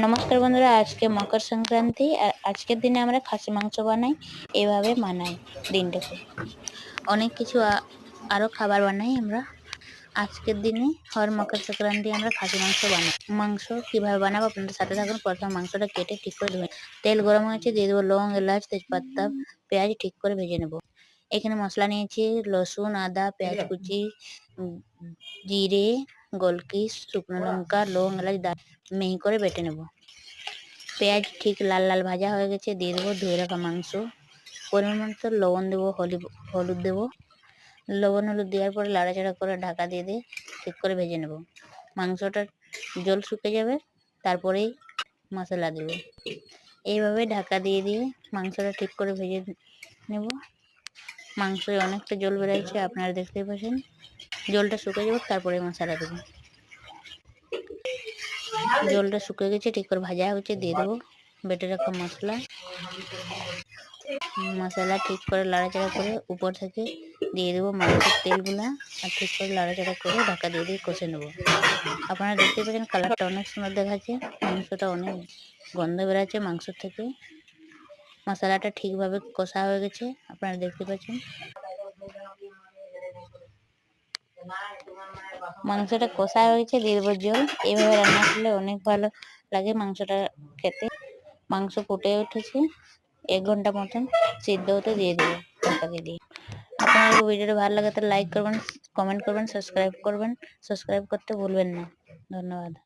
নমস্কার বন্ধুরা, আজকে মকর সংক্রান্তি আর আজকের দিনে আমরা খাসি মাংস বানাই। এভাবে মানাই দিনটাকে। অনেক কিছু আরো খাবার বানাই আমরা। আজকের দিনে হর মকর সংক্রান্তি আমরা খাসি মাংস বানাই। মাংস কিভাবে বানাবো আপনাদের সাথে থাকুন। প্রথমে মাংসটা কেটে ঠিক করে ধুয়ে তেল গরম হয়েছে, দিয়ে দেবো লং, এলাচ, তেজপাতা, পেঁয়াজ ঠিক করে ভেজে নেব। এখানে মশলা নিয়েছি রসুন, আদা, পেঁয়াজ কুচি, জিরে, গোলকিস, শুকনো লঙ্কা, লং, এলাচ মিহি করে বেটে নেব। পেঁয়াজ ঠিক লাল লাল ভাজা হয়ে গেছে, দিয়ে দেবো ধুয়ে রাখা মাংস। পরিমাণ মতো লবণ দেবো, হলুদ দেবো। লবণ হলুদ দেওয়ার পরে লাড়াচাড়া করে ঢাকা দিয়ে ঠিক করে ভেজে নেব। মাংসটা জল শুকে যাবে, তারপরেই মশলা দেব। এইভাবে ঢাকা দিয়ে মাংসটা ঠিক করে ভেজে নেব। মাংসে অনেকটা জল বেরোচ্ছে, আপনারা দেখতেই পাচ্ছেন। জলটা শুকে যাবে, তারপরে মশলা দেবো। জলটা শুকিয়ে গেছে, ঠিক করে ভাজা হচ্ছে, দিয়ে দেবো বেটে রাখা মশলা ঠিক করে লাড়াচাড়া করে উপর থেকে দিয়ে দেবো মাংসের তেলগুলা, আর ঠিক করে লাড়াচাড়া করে ঢাকা দিয়ে কষে নেবো। আপনারা দেখতে পাচ্ছেন কালারটা অনেক সুন্দর দেখাচ্ছে। মাংসটা অনেক গন্ধ বেরাচ্ছে মাংস থেকে। মশলাটা ঠিকভাবে কষা হয়ে গেছে, আপনারা দেখতে পাচ্ছেন। মাংসটা কষা হয়ে গেছে, দিয়ে দেবো জল। এইভাবে রান্না করলে অনেক ভালো লাগে মাংসটা খেতে। মাংস ফুটে উঠেছে, 1 ঘন্টা মতন সিদ্ধ হতে দিয়ে দেবো ঢাকা দিয়ে। আপনার ভিডিওটা ভালো লাগে তো লাইক করবেন, কমেন্ট করবেন, সাবস্ক্রাইব করবেন। সাবস্ক্রাইব করতে ভুলবেন না। ধন্যবাদ।